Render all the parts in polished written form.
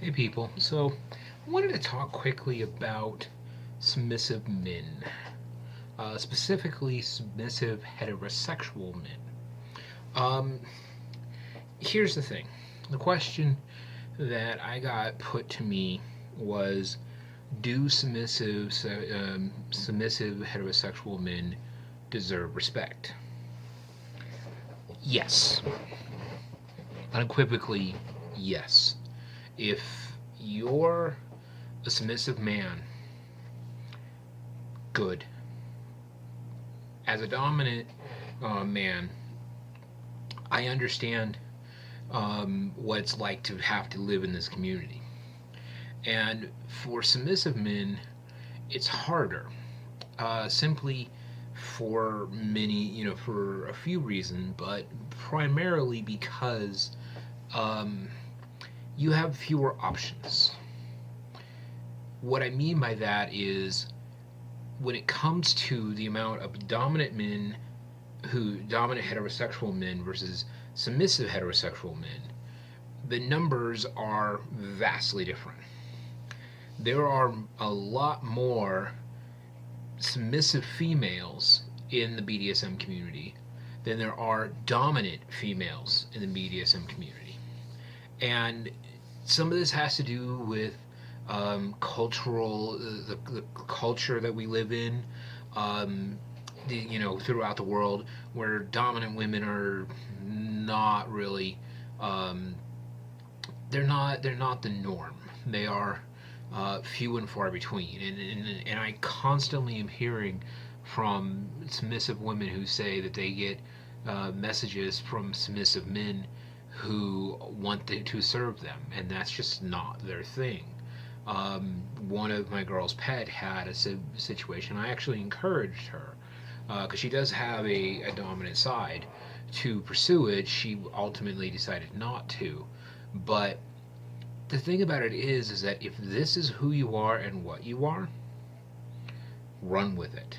Hey people, so I wanted to talk quickly about submissive men, specifically submissive heterosexual men. Um, Here's the thing: the question that I got put to me was, do submissive heterosexual men deserve respect? Yes, unequivocally, yes. If you're a submissive man, good. As a dominant man, I understand what it's like to have to live in this community. And for submissive men, it's harder, simply for for a few reasons, but primarily because um, you have fewer options. What I mean by that is when it comes to the amount of dominant heterosexual men versus submissive heterosexual men, the numbers are vastly different. There are a lot more submissive females in the BDSM community than there are dominant females in the BDSM community. And some of this has to do with the culture that we live in, throughout the world, where dominant women are not really, um, they're not the norm. They are few and far between, and I constantly am hearing from submissive women who say that they get messages from submissive men who want to serve them, and that's just not their thing. One of my girls' pet had a situation. I actually encouraged her because she does have a dominant side to pursue it. She ultimately decided not to, but the thing about it is that if this is who you are and what you are, run with it.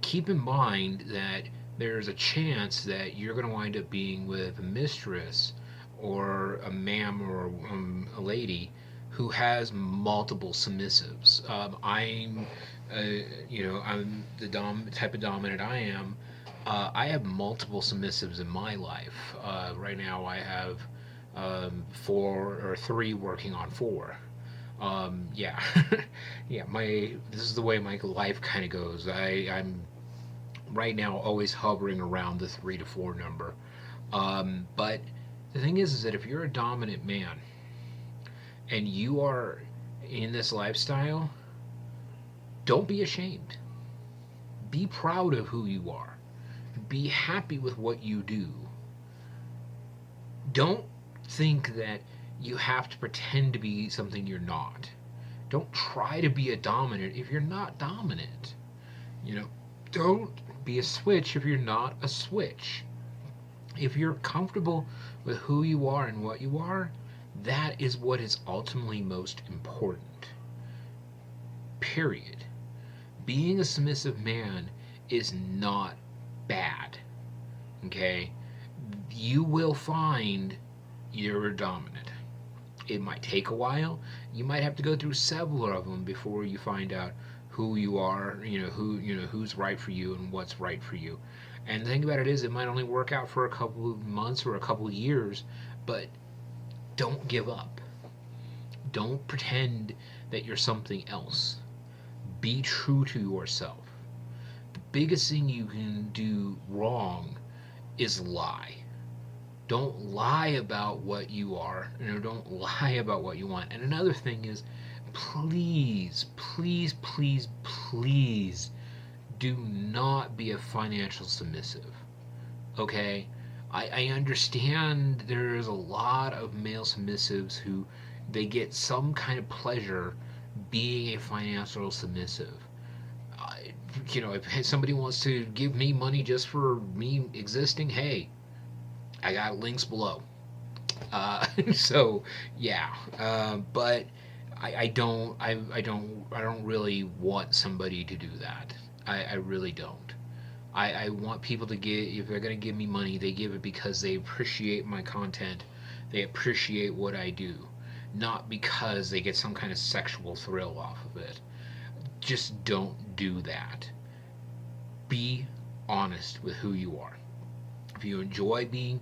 Keep in mind that there's a chance that you're going to wind up being with a mistress or a ma'am or a lady who has multiple submissives. I'm the type of dominant I am. I have multiple submissives in my life. Right now, I have four or three working on four. Yeah, yeah. My This is the way my life kind of goes. I'm right now always hovering around the 3 to 4 number. But the thing is that if you're a dominant man and you are in this lifestyle, don't be ashamed. Be proud of who you are. Be happy with what you do. Don't think that you have to pretend to be something you're not. Don't try to be a dominant if you're not dominant. You know, don't be a switch if you're not a switch. If you're comfortable with who you are and what you are, that is what is ultimately most important. Period. Being a submissive man is not bad. Okay? You will find you're dominant. It might take a while. You might have to go through several of them before you find out who you are, who's right for you and what's right for you. And the thing about it is, it might only work out for a couple of months or a couple of years, but don't give up. Don't pretend that you're something else. Be true to yourself. The biggest thing you can do wrong is lie. Don't lie about what you are, don't lie about what you want. And another thing is, please, please, please, please do not be a financial submissive. Okay? I understand there's a lot of male submissives who they get some kind of pleasure being a financial submissive. If somebody wants to give me money just for me existing, hey, I got links below. So yeah, but I don't really want somebody to do that. I really don't. I want people to give, if they're going to give me money, they give it because they appreciate my content, they appreciate what I do. not because they get some kind of sexual thrill off of it. Just don't do that. Be honest with who you are. If you enjoy being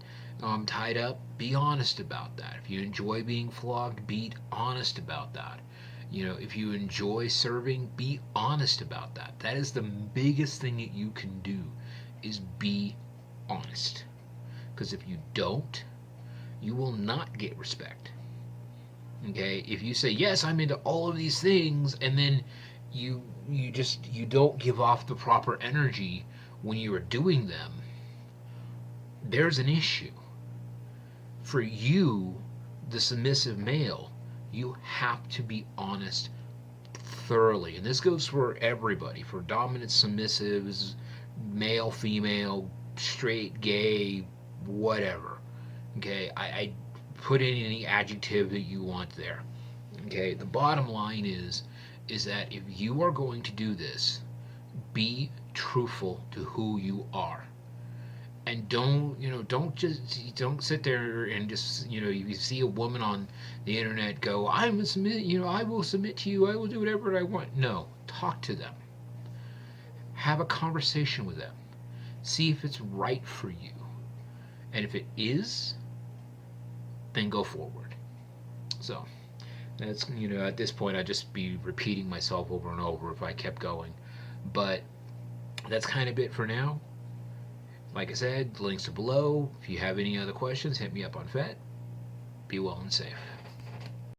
tied up, be honest about that. If you enjoy being flogged, be honest about that. If you enjoy serving, be honest about that. That is the biggest thing that you can do, is be honest. Because if you don't, you will not get respect. Okay? If you say, yes, I'm into all of these things, and then you don't give off the proper energy when you are doing them, there's an issue. For you, the submissive male, you have to be honest thoroughly. And this goes for everybody, for dominant submissives, male, female, straight, gay, whatever. Okay, I put in any adjective that you want there. Okay, the bottom line is that if you are going to do this, be truthful to who you are. And don't sit there and just, you see a woman on the internet go, I'm a submit, I will submit to you, I will do whatever I want. No, talk to them. Have a conversation with them. See if it's right for you. And if it is, then go forward. So that's, at this point I'd just be repeating myself over and over if I kept going. But that's kind of it for now. Like I said, links are below. If you have any other questions, hit me up on FET. Be well and safe.